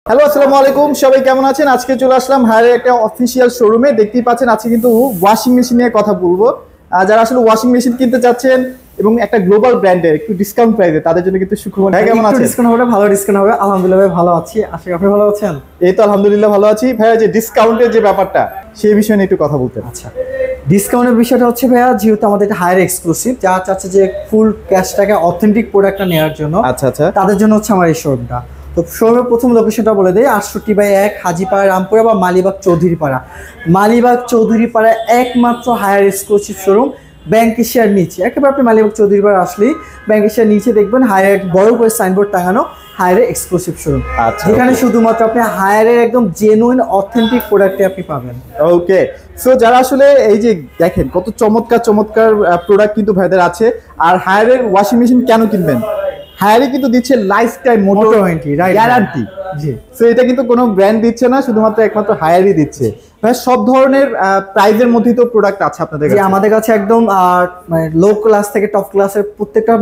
Hello আসসালামু আলাইকুম, সবাই কেমন আছেন? আজকে চলে আসলাম হায়ারের একটা অফিসিয়াল শোরুমে। দেখতেই পাচ্ছেন আজকে কিন্তু ওয়াশিং মেশিন নিয়ে কথা বলবো। যারা আসলে ওয়াশিং মেশিন কিনতে চাচ্ছেন এবং একটা গ্লোবাল ব্র্যান্ডের একটু ডিসকাউন্ট প্রাইসে, তাদের জন্য কিন্তু সুখবর। ভাই কেমন আছেন? ডিসকাউন্ট হবে, ভালো ডিসকাউন্ট হবে। আলহামদুলিল্লাহ ভাই ভালো আছি, আশা করি আপনি ভালো আছেন। এই তো আলহামদুলিল্লাহ ভালো আছি। ভাইয়া যে ডিসকাউন্টের যে ব্যাপারটা, সেই বিষয়ে নিয়ে একটু কথা বলতেন। আচ্ছা, ডিসকাউন্টের বিষয়টা হচ্ছে ভাইয়া, যেহেতু আমাদের এটা হায়ার এক্সক্লুসিভ, যারা চাচ্ছে যে ফুল ক্যাশ টাকা অথেন্টিক প্রোডাক্টটা নেওয়ার জন্য, আচ্ছা আচ্ছা, তাদের জন্য হচ্ছে আমার এই শোরুমটা। তো শোরুমের প্রথম লোকেশনটা বলে দেয়, 68/1 হাজীপাড়া রামপুরা বা মালিবাগ চৌধুরীপাড়া। মালিবাগ চৌধুরীপাড়া একমাত্র হায়ার এক্সক্লুসিভ শোরুম, ব্যাংক এশিয়ার নিচে। একেবারে আপনি মালিবাগ চৌধুরীপাড়া আসলেই ব্যাংক এশিয়ার নিচে দেখবেন হায়ার বড় করে সাইনবোর্ড টাঙানো, হায়ারের এক্সক্লুসিভ শোরুম। যেখানে শুধুমাত্র আপনি হায়ারের একদম জেনুইন অথেন্টিক প্রোডাক্টে আপনি পাবেন। ওকে, সো যারা আসলে এই যে দেখেন কত চমৎকার চমৎকার প্রোডাক্ট কিন্তু ভাইদের আছে। আর হায়ারের ওয়াশিং মেশিন কেন কিনবেন? হায়ারে কিন্তু দিচ্ছে lifetime motor warranty, guarantee. জি, সো এটা কিন্তু কোনো ব্র্যান্ড দিচ্ছে না, শুধুমাত্র একমাত্র হায়ারই দিচ্ছে। ভাই সব ধরনের প্রাইজের মধ্যেই তো প্রোডাক্ট আছে আপনাদের কাছে? আমাদের কাছে একদম মানে লো ক্লাস থেকে টপ ক্লাসের প্রত্যেকটা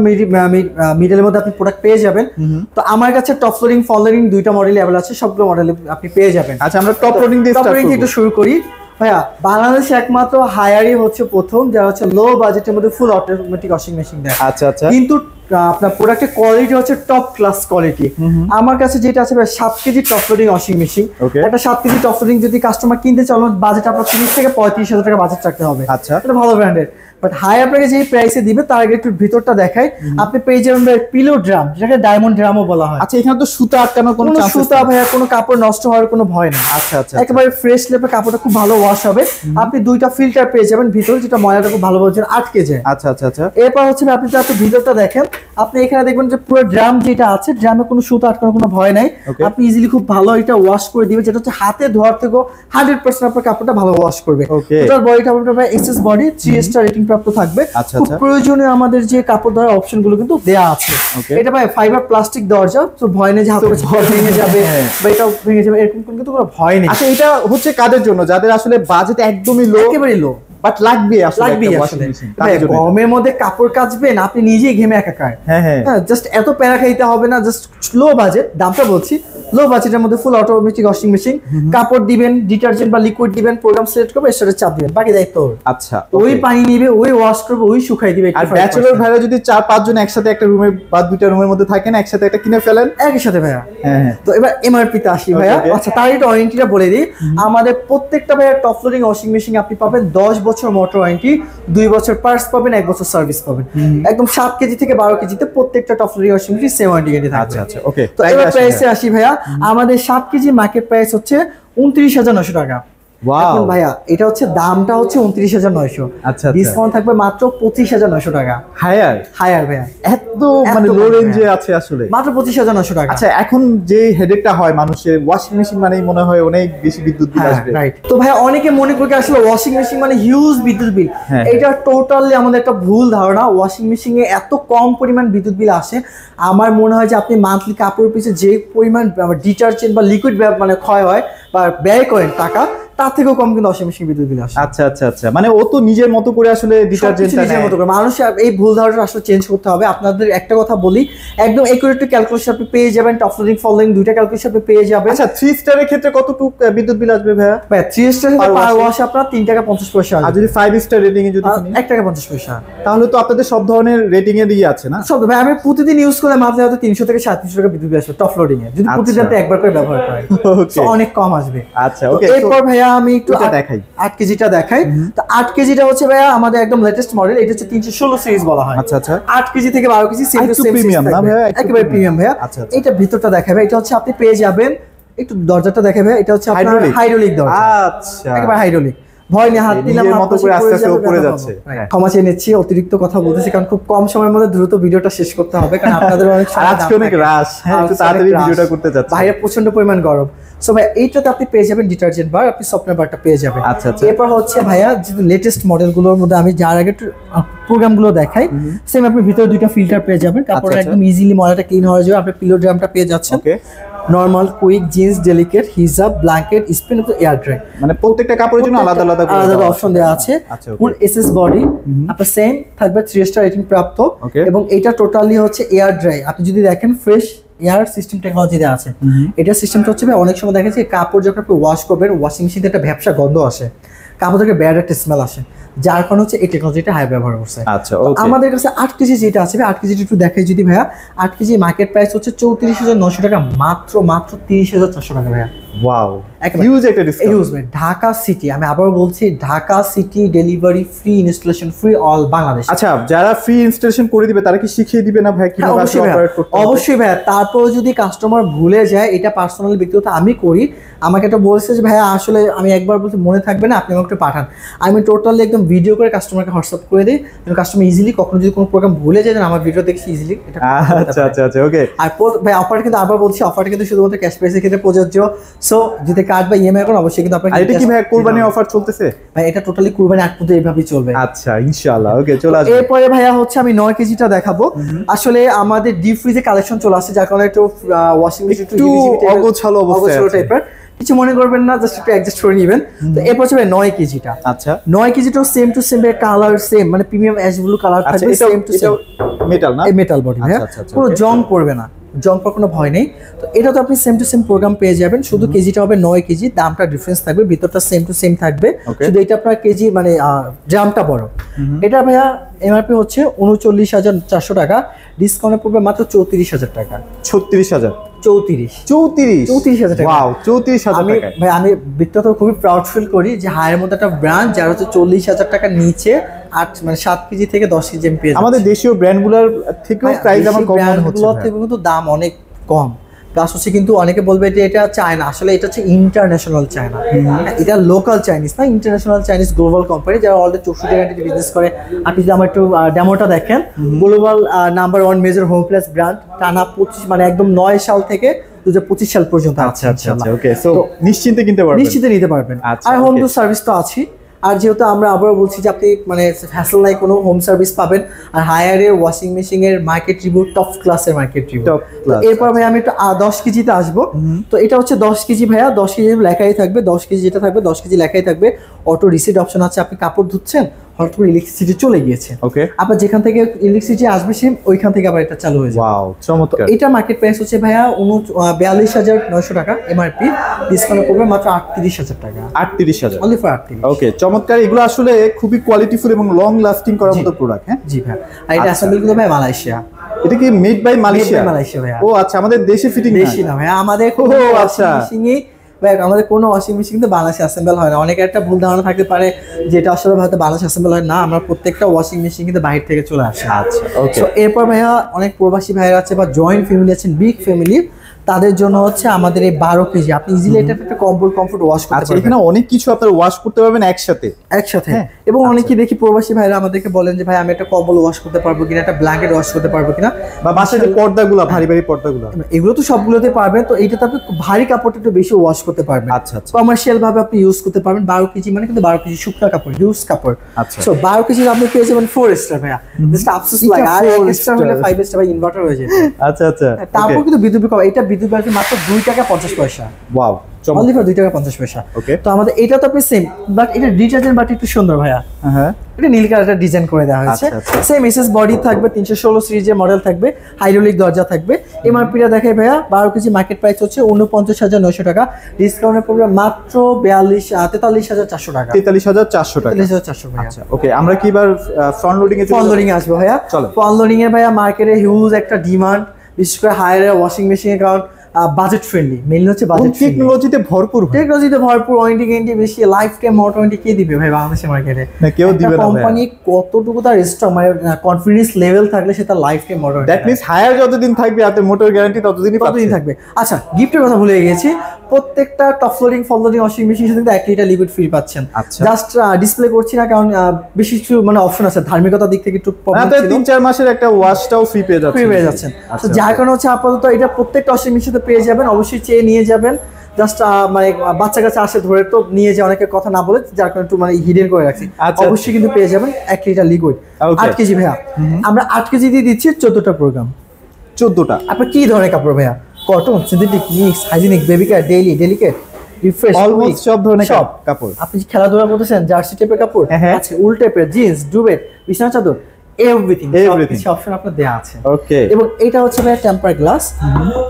মিডলের মধ্যে আপনি প্রোডাক্ট পেয়ে যাবেন। তো আমার কাছে টপ লোডিং ফল লোডিং দুইটা মডেলই অ্যাভেলেবল আছে, সবগুলো মডেল আপনি পেয়ে যাবেন। আচ্ছা, আমরা টপ লোডিং দিয়ে একটু শুরু করি। ভাইয়া, বাংলাদেশে একমাত্র হায়ারই হচ্ছে প্রথম যারা হচ্ছে লো বাজেটের মধ্যে ফুল অটোমেটিক ওয়াশিং মেশিন দেয়। আচ্ছা আচ্ছা, কিন্তু আপনার প্রোডাক্টের কোয়ালিটি হচ্ছে টপ ক্লাস কোয়ালিটি। আমার কাছে যেটা আছে 7 KG top loading washing machine. একটা 7 কেজি টপ লোডিং যদি কাস্টমার কিনতে চান, বাজেট আপনার 30 থেকে 35,000 টাকা বাজেট রাখতে হবে। আচ্ছা, এটা ভালো ব্র্যান্ডের। বাট হাই আপনাকে যে প্রাইসে দিবে তার আগে একটু ভিতরটা দেখাই। আপনি পেয়ে যাবেন পিলো ড্রাম, যেটাকে ডায়মন্ড ড্রামও বলা হয়। আচ্ছা, এখানে তো সুতা আটকানোর কোনো সুতা ভাইয়া, কোনো কাপড় নষ্ট হওয়ার কোনো ভয় নেই। আচ্ছা আচ্ছা, একেবারে ফ্রেশ লেপে কাপড়টা খুব ভালো ওয়াশ হবে। আপনি দুইটা ফিল্টার পেয়ে যাবেন ভিতরে, যেটা ময়লাটা খুব ভালোভাবে আটকে যায়। আচ্ছা আচ্ছা আচ্ছা, এরপর হচ্ছে আপনি যাতে ভিতরটা দেখেন, আপনি এখানে দেখবেন যে পুরো ড্রাম যেটা আছে, ড্রামে কোনো সুতা আটকানোর কোনো ভয় নাই। আপনি ইজিলি খুব ভালো এটা ওয়াশ করে দিবেন, যেটা হচ্ছে হাতে ধোয়ার থেকে 100% আপনার কাপড়টা ভালো ওয়াশ করবে। টোটাল বডিটা আপনার এক্সএস বডি 3 স্টার রেটিং প্রাপ্ত থাকবে। খুব প্রয়োজনীয় আমাদের যে কাপড় ধরার অপশন গুলো কিন্তু দেয়া আছে। এটা ভাই ফাইবার প্লাস্টিক দরজা, তো ভয় নেই যে হাতে ভেঙে যাবে বা এটা ভেঙে যাবে, এরকম কিন্তু কোনো ভয় নেই। আচ্ছা, এটা হচ্ছে কাদের জন্য? যাদের আসলে বাজেট একদমই লো, একেবারে লো, বাট লাগবে গরমের মধ্যে কাপড় কাচবেন, আপনি নিজেই ঘেমে একাকার। হ্যাঁ, জাস্ট এত প্যারা খাইতে হবে না। জাস্ট লো বাজেট, দামটা বলছি, লো বাজেটের মধ্যে ফুল অটোমেটিক ওয়াশিং মেশিন। কাপড় দিবেন, ডিটারজেন্ট বা লিকুইড দিবেন, প্রোগ্রাম সিলেক্ট করবে, এর সাথে চাপ দিবেন, বাকি দায়িত্ব ওর। আচ্ছা, ওই পানি নিবে, ওই ওয়াশ করবে, ওই শুকাই দিবে। আর ব্যাচেলর ভাইরা যদি 4-5 জন একসাথে একটা রুমে বা দুইটা রুমের মধ্যে থাকেন, একসাথে একটা কিনে ফেলেন একই সাথে ভাইয়া। হ্যাঁ, তো এবার এমআরপি তে আসি ভাইয়া। আচ্ছা, তার একটা ওয়ারেন্টিটা বলে দিই। আমাদের প্রত্যেকটা ভাইয়া টপ লোডিং ওয়াশিং মেশিন আপনি পাবেন 10 বছর মোটর ওয়ারেন্টি, 2 বছর পার্টস পাবেন, 1 বছর সার্ভিস পাবেন। একদম 7 কেজি থেকে 12 কেজিতে প্রত্যেকটা top loading washing machine same warranty guarantee থাকবে। আচ্ছা আচ্ছা, ওকে। তো এবার প্রাইসে আসি ভাইয়া। আমাদের 7 কেজি মার্কেট প্রাইস হচ্ছে 29,900 টাকা। এখন ভাইয়া এটা হচ্ছে দামটা হচ্ছে 29,900। আচ্ছা, ডিসকাউন্ট থাকবে মাত্র 25,900 টাকা। হায়ার ভাইয়া, এত মানে লো রেঞ্জে আছে আসলে, মাত্র 25,900 টাকা। আচ্ছা, এখন যে হেডেকটা হয় মানুষের, ওয়াশিং মেশিন মানেই মনে হয় অনেক বেশি বিদ্যুৎ বিল আসবে। রাইট। তো ভাইয়া অনেকে মনে করে আসলে ওয়াশিং মেশিন মানে হিউজ বিদ্যুৎ বিল। এটা টোটালি আমাদের একটা ভুল ধারণা। ওয়াশিং মেশিনে এত কম পরিমাণ বিদ্যুৎ বিল আসে। আমার মনে হয় যে আপনি মান্থলি কাপড় পিছনে যে পরিমাণ ডিটারজেন্ট বা লিকুইড মানে ক্ষয় হয় বা ব্যয় করেন টাকা, তার থেকেও কম কিন্তু ওয়াশিং মেশিন বিদ্যুৎ বিল আসে। আচ্ছা আচ্ছা আচ্ছা, মানে ও তো নিজের মতো করে আসলে ডিটারজেন্টটা নিজের মতো করে। মানুষ এই ভুল ধারণা আসলে চেঞ্জ করতে হবে। আপনাদের একটা কথা বলি, একদম একুরেট ক্যালকুলেশন আপনি পেয়ে যাবেন। টপ লোডিং ফল লোডিং দুইটা ক্যালকুলেশন আপনি পেয়ে যাবেন। আচ্ছা, 3 স্টারের ক্ষেত্রে কতটুকু বিদ্যুৎ বিল আসবে ভাইয়া? 3 স্টার পার ওয়াশ আপনার 3 টাকা 50 পয়সা। আর যদি 5 স্টার রেটিং এ যদি 1 টাকা 50 পয়সা। তাহলে তো আপনাদের সব ধরনের রেটিং এ দিয়ে আছে না? সব ভাই, আমি প্রতিদিন ইউজ করলে মাত্র হয়তো 300 থেকে 350 টাকা বিদ্যুৎ বিল আসবে টপ লোডিং এ, যদি প্রতিদিন আপনি একবার করে ব্যবহার করেন। অনেক কম আসবে। আচ্ছা, ওকে। এরপর ভাইয়া আমি একটু দেখাই 8 কেজিটা দেখাই। তো 8 কেজিটা হচ্ছে ভাইয়া আমাদের একদম লেটেস্ট মডেল। এটা হচ্ছে 316 সিরিজ বলা হয়। আচ্ছা আচ্ছা, 8 কেজি থেকে 12 KG same to same premium না ভাইয়া? একেবারে প্রিমিয়াম ভাইয়া। আচ্ছা, এটা ভিতরটা দেখাবে, এটা হচ্ছে আপনি পেয়ে যাবেন, একটু দরজাটা দেখাবে, এটা হচ্ছে আপনার হাইড্রোলিক দরজা। আচ্ছা, একেবারে হাইড্রোলিক, ভয় নেই, হাত দিলাম মতো করে আস্তে আস্তে উপরে যাচ্ছে। ক্ষমা চেয়ে নিচ্ছি, অতিরিক্ত কথা বলতেছি, কারণ খুব কম সময়ের মধ্যে দ্রুত ভিডিওটা শেষ করতে হবে, কারণ আপনাদের অনেক আজকে অনেক রাশ, একটু তাড়াতাড়ি ভিডিওটা করতে যাচ্ছি। বাইরে প্রচন্ড পরিমাণ গরম। সো ভাই, এইটাতে আপনি পেয়ে যাবেন ডিটারজেন্ট বার, আপনি সফটওয়্যার বারটা পেয়ে যাবেন। আচ্ছা আচ্ছা, এরপর হচ্ছে ভাইয়া যেহেতু লেটেস্ট মডেলগুলোর মধ্যে আমি যার আগে প্রোগ্রামগুলো দেখাই, সেম আপনি ভিতরে দুইটা ফিল্টার পেয়ে যাবেন, কাপড়টা একদম ইজিলি ময়লাটা ক্লিন হয়ে যাবে। আপনি পিলো ড্রামটা পেয়ে যাচ্ছেন। ওকে, নরমাল, কুইক, জিন্স, ডেলিকেট, হিজাব, ব্ল্যাঙ্কেট, স্পিন, এয়ার ড্রাই, মানে প্রত্যেকটা কাপড়ের জন্য আলাদা আলাদা অপশন দেওয়া আছে। ফুল এসএস বডি আপনার সেম থাকবে, 3 স্টার রেটিং প্রাপ্ত। এবং এটা টোটালি হচ্ছে এয়ার ড্রাই। আপনি যদি দেখেন ফ্রেশ এয়ার সিস্টেম টেকনোলজি দেওয়া আছে। এটা সিস্টেমটা হচ্ছে ভাই অনেক সময় দেখা যাচ্ছে কাপড় যখন আপনি ওয়াশ করবেন ওয়াশিং মেশিন থেকে একটা ভ্যাপসা গন্ধ আসে, কাপড় থেকে ব্যাড একটা স্মেল আসে, যার কারণে হচ্ছে এই টেকনোলজিটা হাই ব্যবহার করছে। আচ্ছা, তো ওকে। আমাদের কাছে 8 কেজি যেটা আছে 8 কেজি একটু দেখাই যদি ভাইয়া, 8 কেজি মার্কেট প্রাইস হচ্ছে 34,900 টাকা, মাত্র 30,400 টাকা ভাইয়া। ওয়াও, একেবারে হিউজ একটা ডিসকাউন্ট। ইউজ ভাই, ঢাকা সিটি, আমি আবার বলছি Dhaka city delivery free, installation free, all Bangladesh. আচ্ছা, যারা ফ্রি ইনস্টলেশন করে দিবে তারা কি শিখিয়ে দিবে না ভাই কিভাবে অবশ্যই ভাইয়া, অপারেট করতে হবে? অবশ্যই ভাইয়া। তারপর যদি কাস্টমার ভুলে যায়, এটা পার্সোনালি ব্যক্তিগত আমি করি, আমাকে এটা বলছে যে ভাইয়া আসলে আমি একবার বলতে মনে থাকবে না, আপনি আমাকে একটু পাঠান, আমি টোটালি একদম ভিডিও করে কাস্টমারকে হোয়াটসঅ্যাপ করে দিই, কাস্টমার ইজিলি কখনো যদি কোনো প্রোগ্রাম ভুলে যায় আমার ভিডিও দেখছি ইজিলি এটা। আচ্ছা আচ্ছা আচ্ছা, ওকে। আর ভাই অফার কিন্তু আবার বলছি, অফারটা কিন্তু শুধুমাত্র ক্যাশ প্রাইসের ক্ষেত্রে প্রযোজ্য। সো যদি কার্ড বা ইএমআই করেন অবশ্যই কিন্তু আপনার। আর এটা কি ভাই কুরবানি অফার চলতেছে? ভাই এটা টোটালি কুরবানি আগ পর্যন্ত এইভাবেই চলবে। আচ্ছা, ইনশাআল্লাহ, ওকে, চলে আসবে। এরপরে ভাইয়া হচ্ছে আমি 9 কেজিটা দেখাবো। আসলে আমাদের ডিপ ফ্রিজে কালেকশন চলে আসছে, যার কারণে একটু ওয়াশিং মেশিন একটু অগোছালো অবস্থায় আছে। টাইপের, কিছু মনে করবেন না, জাস্ট একটু অ্যাডজাস্ট করে নেবেন। তো এরপর হচ্ছে 9 কেজিটা। আচ্ছা, 9 কেজিটাও same to same colour, same মানে প্রিমিয়াম অ্যাশ ব্লু কালার আচ্ছা, থাকবে, এটা সেম টু সেম মেটাল না? এই মেটাল বডি, হ্যাঁ, আচ্ছা, আচ্ছা, পুরো okay. জং পড়বে না, জং পড়ার কোনো ভয় নেই। তো এটা তো আপনি সেম টু সেম প্রোগ্রাম পেয়ে যাবেন, শুধু কেজিটা হবে 9 কেজি, দামটা ডিফারেন্স থাকবে, ভিতরটা সেম টু সেম থাকবে, Okay. শুধু এটা আপনার কেজি মানে গ্রামটা বড়। এটা ভাইয়া এমআরপি হচ্ছে 39,400 টাকা, ডিসকাউন্টে পড়বে মাত্র 34,000 টাকা। 36,000? 34,000 টাকা। ওয়াও, 34,000 আমি টাকা। ভাই আমি ব্যক্তিগত খুবই প্রাউড ফিল করি যে হায়ের মধ্যে একটা ব্র্যান্ড যার হচ্ছে 40,000 টাকার নিচে 8 মানে 7 কেজি থেকে 10 কেজি আমি পেয়ে যাচ্ছি। আমাদের দেশীয় ব্র্যান্ডগুলোর থেকেও প্রাইস আমার কম মনে হচ্ছে ব্র্যান্ডগুলোর থেকে কিন্তু দাম অনেক কম। প্লাস হচ্ছে কিন্তু অনেকে বলবে যে এটা চায়না, আসলে এটা হচ্ছে ইন্টারন্যাশনাল চায়না, এটা লোকাল চাইনিজ না, ইন্টারন্যাশনাল চাইনিজ গ্লোবাল কোম্পানি যারা অলরেডি 64 ঘন্টা বিজনেস করে। আপনি যদি আমার একটু ডেমোটা দেখেন, global number 1 major whom plus brand, টানা 25 মানে একদম 9 সাল থেকে 2025 সাল পর্যন্ত। আচ্ছা আচ্ছা আচ্ছা, ওকে। সো নিশ্চিন্তে কিনতে পারবেন, নিশ্চিন্তে নিতে পারবেন। আচ্ছা, আর হোম okay. টু সার্ভিস তো আছে। আর যেহেতু আমরা আবার বলছি যে আপনি মানে হ্যাসেল নাই, কোনো হোম সার্ভিস পাবেন। আর হায়ারের ওয়াশিং মেশিনের মার্কেট রিভিউ টপ ক্লাসের মার্কেট রিভিউ। এরপর ভাই আমি একটু 10 কেজিতে আসবো। তো এটা হচ্ছে 10 কেজি ভাইয়া, 10 কেজি লেখাই থাকবে, 10 কেজি যেটা থাকবে 10 কেজি লেখাই থাকবে। অটো রিসিট অপশন আছে, আপনি কাপড় ধুচ্ছেন হঠাৎ করে ইলেকট্রিসিটি চলে গিয়েছে, ওকে, আপনার যেখান থেকে ইলেকট্রিসিটি আসবে সেম ওইখান থেকে আবার এটা চালু হয়ে যাবে। ওয়াও, চমৎকার। এটা মার্কেট প্রাইস হচ্ছে ভাইয়া 42,900 টাকা, এমআরপি ডিসকাউন্ট করবে মাত্র 38,000 টাকা। 38,000, অনলি ফর 38। ওকে, চমৎকার। এগুলো আসলে খুবই কোয়ালিটিফুল এবং লং লাস্টিং করার মতো প্রোডাক্ট। হ্যাঁ জি ভাই, আর এটা আচ্ছা। অ্যাসেম্বল কিন্তু ভাই মালয়েশিয়া। এটা কি মেড বাই মালয়েশিয়া? মালয়েশিয়া ভাইয়া। ও আচ্ছা, আমাদের দেশে ফিটিং দেশি না ভাই, আমাদের ও, আচ্ছা। ভাই আমাদের কোনো ওয়াশিং মেশিন কিন্তু বাংলাদেশে অ্যাসেম্বল হয় না। অনেকের একটা ভুল ধারণা থাকতে পারে যেটা আসলে হয়তো বাংলাদেশে অ্যাসেম্বল হয় না, আমরা প্রত্যেকটা ওয়াশিং মেশিন কিন্তু বাইরে থেকে চলে আসে। আচ্ছা, ওকে। তো এরপর ভাইয়া অনেক প্রবাসী ভাইরা আছে বা জয়েন্ট ফ্যামিলি আছেন, বিগ ফ্যামিলি, তাদের জন্য হচ্ছে আমাদের এই 12 কেজি, আপনি ইজিলি এটা একটা কমফোর্ট ওয়াশ করতে আচ্ছা, পারবেন। এখানে অনেক কিছু আপনারা ওয়াশ করতে পারবেন একসাথে। হ্যাঁ, এবং অনেকেই দেখি প্রবাসী ভাইরা আমাদেরকে বলেন যে ভাই আমি একটা কম্বল ওয়াশ করতে পারবো কিনা, একটা ব্ল্যাঙ্কেট ওয়াশ করতে পারবো কিনা, বা বাসায় যে পর্দাগুলো, ভারী ভারী পর্দাগুলো, এগুলো তো সবগুলোতে পারবেন। তো এইটাতে আপনি ভারী কাপড়টা একটু বেশি ওয়াশ করতে পারবেন। আচ্ছা আচ্ছা কমার্শিয়াল ভাবে আপনি ইউজ করতে পারবেন। 12 কেজি মানে কিন্তু 12 কেজি শুকনা কাপড়, ইউজ কাপড়। আচ্ছা। সো 12 কেজি আপনি পেয়ে যাবেন 4 স্টার ভাইয়া, জাস্ট আফসোস লাগে আর 1 স্টার হলে 5 স্টার ভাই ইনভার্টার হয়ে যেত। আচ্ছা আচ্ছা, তারপর কিন্তু বিদ্যুৎ বিল, এটা বিদ্যুৎ বিল মাত্র 2 টাকা 50 পয়সা। ওয়াও, অনলি ফর 2 টাকা 50 পয়সা। ওকে। তো আমাদের এটা তো আপনি সেম, বাট এটা ডিটারজেন্ট বাট একটু সুন্দর ভাইয়া। হ্যাঁ, এটা নীল কালারটা ডিজাইন করে দেওয়া হয়েছে। আচ্ছা, আচ্ছা। সেম এসএস বডি থাকবে, 316 সিরিজের মডেল থাকবে, হাইড্রোলিক দরজা থাকবে। এমআরপিটা দেখাই ভাইয়া 12 কেজি মার্কেট প্রাইস হচ্ছে 49,900 টাকা, ডিসকাউন্টে পড়বে মাত্র 43,400 টাকা। 43,400 টাকা। 43,400 ভাইয়া। আচ্ছা, ওকে। আমরা কি এবার ফ্রন্ট লোডিং এ ফল লোডিং এ আসবো ভাইয়া। চলো। ফল লোডিং এ ভাইয়া মার্কেটে হিউজ একটা ডিমান্ড, বিশেষ করে হায়ার ওয়াশিং মেশিন এর কারণ বাজেট ফ্রেন্ডলি, মেইনলি হচ্ছে বাজেট ফ্রেন্ডলি, টেকনোলজিতে ভরপুর, টেকনোলজিতে ভরপুর, ওয়ারেন্টি গ্যারান্টি বেশি, লাইফ টাইম ওয়ারেন্টি কে দিবে ভাই বাংলাদেশের মার্কেটে? না, কেউ দিবে না। কোম্পানি কতটুকু তার স্ট্রং মানে কনফিডেন্স লেভেল থাকলে সে তার life time warranty, that means Haier যতদিন থাকবে আপনি মোটর গ্যারান্টি ততদিনই পাচ্ছেন। থাকবে। আচ্ছা, গিফটের কথা ভুলে গেছি, প্রত্যেকটা টপ লোডিং ফল লোডিং ওয়াশিং মেশিনের সাথে 1 লিটার লিকুইড ফ্রি পাচ্ছেন। আচ্ছা। জাস্ট ডিসপ্লে করছি না কারণ বেশি কিছু মানে অপশন আছে, ধার্মিকতার দিক থেকে একটু প্রবলেম ছিল, 3-4 মাসের একটা ওয়াশটাও ফ্রি পেয়ে যাচ্ছেন। তো যার কারণে হচ্ছে আপাতত এটা প্রত্যেকটা ওয়াশিং মেশিনে পেয়ে যাবেন, অবশ্যই চেয়ে নিয়ে যাবেন। জাস্ট মানে বাচ্চা কাছে আসে ধরে তো নিয়ে যায়, অনেকে কথা না বলে, যার কারণে একটু মানে হিডেন করে রাখছি। আচ্ছা। অবশ্যই কিন্তু পেয়ে যাবেন 1 লিটার লিকুইড। Okay. 8 কেজি ভাইয়া, আমরা 8 কেজি দিয়ে দিচ্ছি 14টা প্রোগ্রাম। 14টা। আপনার কি ধরনের কাপড় ভাইয়া? Cotton, synthetic, mix, hygienic, baby care, daily, delicate, refresh, almost সব ধরনের সব কাপড়। আপনি খেলাধুলা করতেছেন, জার্সি টাইপের কাপড় হ্যাঁ। আছে, উল টাইপের জিন্স, ডুবেট, বিছানা চাদর, এভরিথিং Everything. সব অপশন আপনার দেয়া আছে। ওকে এবং এটা হচ্ছে ভাই temper glass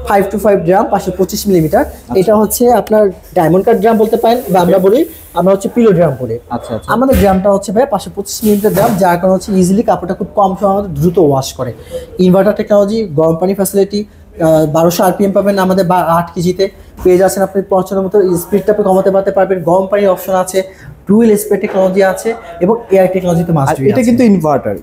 5 to 5 gram 525 millimetre. এটা হচ্ছে আপনার ডায়মন্ড কাট ড্রাম বলতে পারেন, বা আমরা হচ্ছে পিলো ড্রাম বলি। আচ্ছা আচ্ছা আমাদের ড্রামটা হচ্ছে ভাই 525 মিলিমিটার ড্রাম, যার কারণে হচ্ছে ইজিলি কাপড়টা খুব কম সময়ের মধ্যে দ্রুত ওয়াশ করে। ইনভার্টার টেকনোলজি, গরম পানি ফ্যাসিলিটি, 1200 আরপিএম পাবেন আমাদের 8 কেজিতে। পেয়ে যাচ্ছেন আপনি পছন্দের মতো স্পিডটা আপনি কমাতে পারবেন। গরম পানির অপশন আছে, ডুয়েল স্প্রে টেকনোলজি আছে, এবং এআই টেকনোলজিতে মাস্ট বি। এটা কিন্তু ইনভার্টার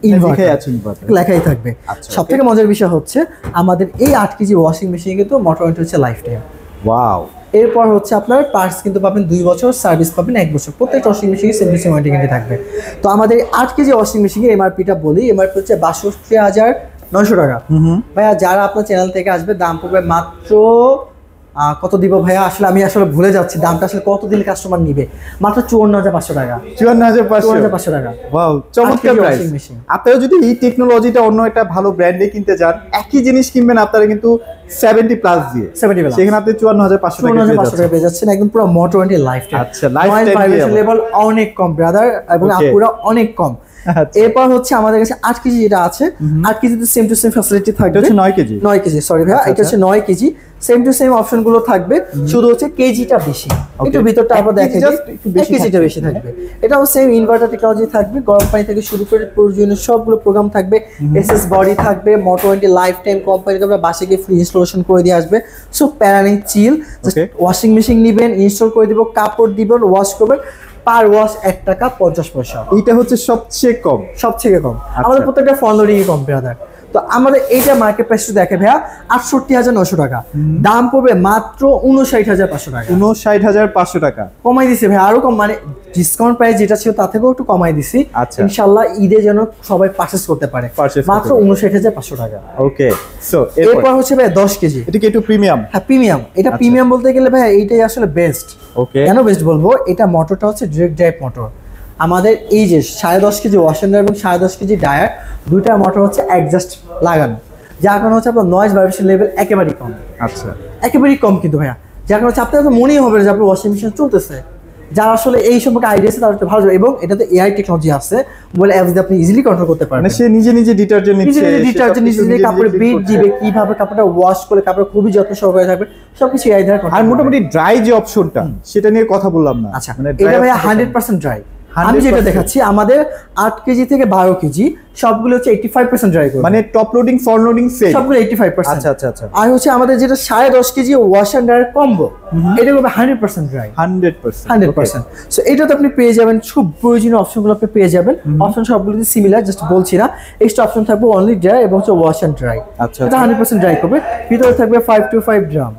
আছে ইনভার্টার লেখাই থাকবে। আচ্ছা, সবথেকে মজার বিষয় হচ্ছে আমাদের এই 8 কেজি ওয়াশিং মেশিনে কিন্তু মোটর ওয়ারেন্টি হচ্ছে লাইফ টাইম। ওয়াও এরপর হচ্ছে আপনার পার্টস কিন্তু পাবেন 2 বছর, সার্ভিস পাবেন 1 বছর। প্রত্যেকটা ওয়াশিং মেশিনে সেম ওয়ারেন্টি কিন্তু থাকবে। তো আমাদের 8 কেজি ওয়াশিং মেশিনের এমআরপিটা বলি, এমআরপি হচ্ছে 62,900 টাকা। ভাইয়া যারা আপনার চ্যানেল থেকে আসবে দাম পড়বে মাত্র কত দিব ভাইয়া, আমি আসলে ভুলে যাচ্ছি দামটা, আসলে কত দিলে কাস্টমার নিবে। মাত্র 54,500 টাকা। 54,500 টাকা। ওয়াও চমৎকার প্রাইস। আপনারা যদি এই টেকনোলজিটা অন্য একটা ভালো ব্র্যান্ডে কিনতে যান, একই জিনিস কিনবেন আপনারা কিন্তু 70 প্লাস দিয়ে, 70 প্লাস, সেখানে আপনি 54,500 টাকা পেয়ে যাচ্ছেন একদম পুরো মোটর ওয়ারেন্টি লাইফ টাইম। আচ্ছা লাইফ টাইম লেভেল অনেক কম ব্রাদার, এবং আপুরা অনেক কম। এরপর হচ্ছে আমাদের কাছে 8 কেজি যেটা আছে, 8 কেজিতে সেম টু সেম ফ্যাসিলিটি থাকবে। এটা হচ্ছে 9 কেজি। 9 কেজি সরি ভাইয়া, এটা হচ্ছে 9 KG. Same to same option গুলো থাকবে, শুধু হচ্ছে কেজিটা বেশি। একটু ভিতরটা আমরা দেখে দিই, 1 কেজিটা বেশি থাকবে। এটাও সেম ইনভার্টার টেকনোলজি থাকবে, গরম পানি থেকে শুরু করে প্রয়োজনীয় সবগুলো প্রোগ্রাম থাকবে, এসএস বডি থাকবে, motor warranty life time, company থেকে বাসে গিয়ে ফ্রি ইনস্টলেশন করে দিয়ে আসবে। সো প্যারানিং চিল, ওয়াশিং মেশিন নেবেন, ইনস্টল করে দিব, কাপড় দিবেন, ওয়াশ করবেন, পার ওয়াশ 1 টাকা 50 পয়সা। এটা হচ্ছে সবচেয়ে কম। আমাদের প্রত্যেকটা ফোন লোডিং কম ব্রাদার। তো আমাদের এইটা মার্কেট প্রাইস দেখে ভাইয়া 68,900 টাকা, দাম পড়বে মাত্র 59,500 টাকা। 59,500 টাকা কমাই দিছি ভাই, আরো কম, মানে ডিসকাউন্ট প্রাইস যেটা ছিল তার থেকেও একটু কমাই দিছি। আচ্ছা। ইনশাআল্লাহ ঈদে যেন সবাই পারচেজ করতে পারে, মাত্র 59,500 টাকা। ওকে সো এরপর হচ্ছে ভাই 10 কেজি। এটা কি একটু প্রিমিয়াম? হ্যাঁ প্রিমিয়াম। এটা প্রিমিয়াম বলতে গেলে ভাই এইটাই আসলে বেস্ট। ওকে কেন বেস্ট বলবো, এটা মোটরটা হচ্ছে ডিরেক্ট ড্রাইভ মোটর। আমাদের এই যে 10.5 কেজি ওয়াশার এবং 10.5 কেজি ডায়ার, দুইটা মোটর হচ্ছে অ্যাডজাস্ট লাগানো, যার কারণে হচ্ছে আপনার নয়েজ ভাইব্রেশন লেভেল একেবারেই কম। আচ্ছা একেবারেই কম কিন্তু ভাইয়া, যার কারণে হচ্ছে আপনার তো মনেই হবে না যে আপনার ওয়াশিং মেশিন চলতেছে। যারা আসলে এই সম্পর্কে আইডিয়া আছে তারা একটু ভালো যাবে। এবং এটাতে এআই টেকনোলজি আছে, বলে অ্যাপস দিয়ে আপনি ইজিলি কন্ট্রোল করতে পারবেন। মানে সে নিজে ডিটারজেন্ট নিচ্ছে, নিজে কাপড়ে বিট দিবে, কিভাবে কাপড়টা ওয়াশ করে কাপড় খুবই যত্ন সহকারে থাকবে, সবকিছু এআই দ্বারা। আর মোটামুটি ড্রাই যে অপশনটা সেটা নিয়ে কথা বললাম না। আচ্ছা এটা ভাইয়া 100% ড্রাই। আমি যেটা দেখাচ্ছি আমাদের 8 কেজি থেকে 12 কেজি সবগুলো হচ্ছে 85% ড্রাই করবে, মানে top loading front loading same সবগুলো 85%। আচ্ছা আচ্ছা আচ্ছা। আর হচ্ছে আমাদের যেটা 10.5 KG wash and dryer combo, এটা হবে 100% ড্রাই। 100%। সো এটাতে আপনি পেয়ে যাবেন খুব প্রয়োজনীয় অপশনগুলো আপনি পেয়ে যাবেন। অপশন সবগুলো সিমিলার, জাস্ট বলছি না। এক্সট্রা অপশন থাকবে অনলি ড্রাই এবং হচ্ছে ওয়াশ এন্ড ড্রাই। আচ্ছা এটা 100% ড্রাই করবে। ভিতরে থাকবে 5 to 5 ড্রাম।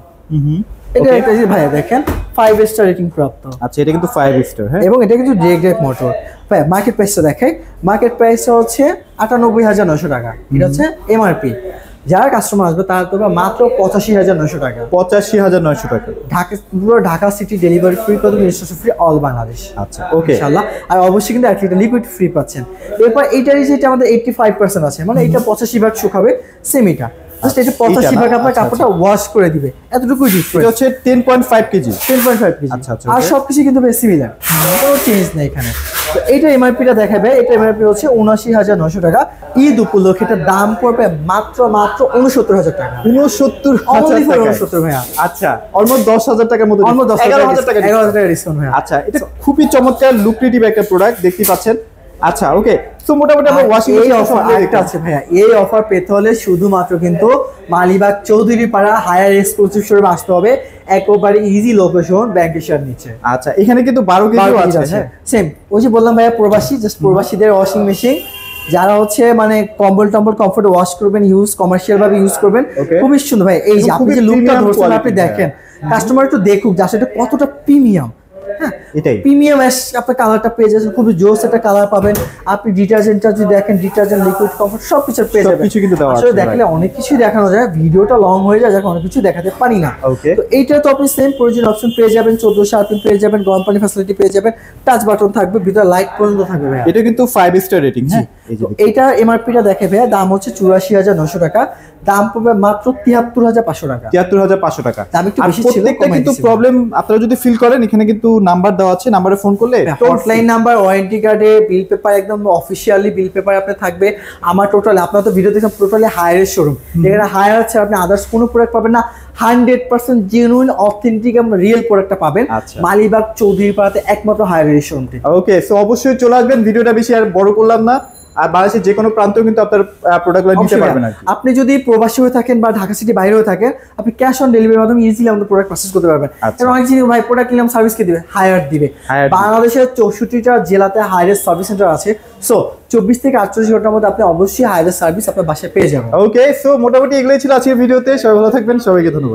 এটা একটা যে ভাইয়া দেখেন 5 স্টার রেটিং প্রাপ্ত। আচ্ছা এটা কিন্তু 5 স্টার। হ্যাঁ এবং এটা কিন্তু ডিরেক্ট ড্রাইভ মোটর। ভাই মার্কেট প্রাইসটা দেখাই, মার্কেট প্রাইসটা হচ্ছে 98,900 টাকা। এটা হচ্ছে এমআরপি। যারা কাস্টমার আসবে তারা তো মাত্র 85,900 টাকা। 85,900 টাকা। পুরো ঢাকা সিটি ডেলিভারি ফ্রি করে ইনস্টলেশন ফ্রি অল বাংলাদেশ। আচ্ছা ওকে ইনশাআল্লাহ। আর অবশ্যই কিন্তু এক লিটার লিকুইড ফ্রি পাচ্ছেন। এরপর এইটারই যেটা আমাদের 85% আছে, মানে এটা 85 ভাগ শুকাবে, সেম এটা জাস্ট এটা 85 ভাগ আপনার কাপড়টা ওয়াশ করে দিবে, এতটুকুই ডিফারেন্স। এটা হচ্ছে 10.5 কেজি। 10.5 কেজি। আচ্ছা আচ্ছা। আর সবকিছু কিন্তু বেশ সিমিলার, কোনো চেঞ্জ নেই এখানে। তো এইটা এমআরপিটা দেখাবে, এটা এমআরপি হচ্ছে 79,900 টাকা। ঈদ উপলক্ষে এটার দাম পড়বে মাত্র 69,000 টাকা। 69,000 ভাইয়া। আচ্ছা অলমোস্ট 10,000 টাকার মতো, অলমোস্ট 11,000 টাকা, 11,000 টাকা ডিসকাউন্ট ভাইয়া। আচ্ছা এটা খুবই চমৎকার লুক্রেটিভ একটা প্রোডাক্ট দেখতে পাচ্ছেন। আচ্ছা ওকে সো মোটামুটি আমরা ওয়াশিং এই অফার আরেকটা আছে ভাইয়া। এই অফার পেতে হলে শুধুমাত্র কিন্তু মালিবাগ চৌধুরী পাড়া হায়ার এক্সক্লুসিভ শোরুমে আসতে হবে, একেবারে ইজি লোকেশন ব্যাংকের নিচে। আচ্ছা এখানে কিন্তু 12 কেজি আছে। হ্যাঁ সেম ওই যে বললাম ভাইয়া প্রবাসী, জাস্ট প্রবাসীদের ওয়াশিং মেশিন, যারা হচ্ছে মানে কম্বল টম্বল কমফোর্ট ওয়াশ করবেন, ইউজ কমার্শিয়াল ভাবে ইউজ করবেন, খুবই সুন্দর ভাই। এই যে আপনি যে লুকটা ধরছেন আপনি দেখেন, কাস্টমার একটু দেখুক যে আসলে এটা কতটা প্রিমিয়াম। হ্যাঁ এটাই প্রিমিয়াম আপনার কালারটা পেয়ে যাচ্ছেন, খুবই জোস একটা কালার পাবেন। আপনি ডিটারজেন্টটা যদি দেখেন, ডিটারজেন্ট লিকুইড কমফোর্ট সবকিছু পেয়ে যাবেন। সবকিছু কিন্তু দেওয়া আছে। আসলে দেখলে অনেক কিছুই দেখানো যায়, ভিডিওটা লং হয়ে যায়, যাকে অনেক কিছু দেখাতে পারি না। তো এইটা তো আপনি সেম প্রয়োজনীয় অপশন পেয়ে যাবেন, 1400 আরপিএম পেয়ে যাবেন, গরম পানি ফ্যাসিলিটি পেয়ে যাবেন, টাচ বাটন থাকবে, ভিতরে লাইট পর্যন্ত থাকবে ভাই। এটা কিন্তু 5 স্টার রেটিং। হ্যাঁ এইটা এমআরপিটা দেখে ভাইয়া, দাম হচ্ছে 84,900 টাকা। দাম পড়বে মাত্র ৭৩,৫০০ টাকা। ৭৩,৫০০ টাকা। দাম একটু আর বেশি ছিল, প্রত্যেকটা কমাই কিন্তু দিছি। প্রবলেম আপনারা যদি ফিল করেন এখানে কিন্তু নাম্বার দেওয়া আছে, নাম্বারে ফোন করলে হটলাইন নাম্বার, ওয়ারেন্টি কার্ডে বিল পেপার, একদম অফিসিয়ালি বিল পেপার আপনার থাকবে। আমার টোটাল আপনারা তো ভিডিও দেখছেন টোটালি হায়ারের শোরুম, এখানে হায়ার আছে, আপনি আদার্স কোনো প্রোডাক্ট পাবেন না। 100% জেনুইন অথেন্টিক এবং রিয়েল প্রোডাক্টটা পাবেন আচ্ছা। মালিবাগ চৌধুরীপাড়াতে একমাত্র হায়ারের শোরুমটি। ওকে, সো অবশ্যই চলে আসবেন। ভিডিওটা বেশি আর বড় করলাম না। আর বাংলাদেশের যে কোনো প্রান্তেও কিন্তু আপনার প্রোডাক্টগুলো নিতে অবশ্যই পারবেন আর ভাইয়া। কি। আপনি যদি প্রবাসী হয়ে থাকেন বা ঢাকা সিটি বাইরে হয়ে থাকেন, আপনি ক্যাশ অন ডেলিভারির মাধ্যমে ইজিলি আমাদের প্রোডাক্ট পারচেজ করতে পারবেন। আচ্ছা। এবং অনেক জিনিস ভাই প্রোডাক্ট নিলাম সার্ভিস কে দিবে, হায়ার দিবে। Hire দিবে। বাংলাদেশের 64টা জেলাতে হায়ারের সার্ভিস সেন্টার আছে। সো 24 থেকে 48 ঘন্টার মধ্যে আপনি অবশ্যই হায়ারের সার্ভিস আপনার বাসায় পেয়ে যাবেন। ওকে, সো মোটামুটি এগুলোই ছিল আজকের ভিডিওতে। সবাই ভালো থাকবেন, সবাইকে ধন্যবাদ।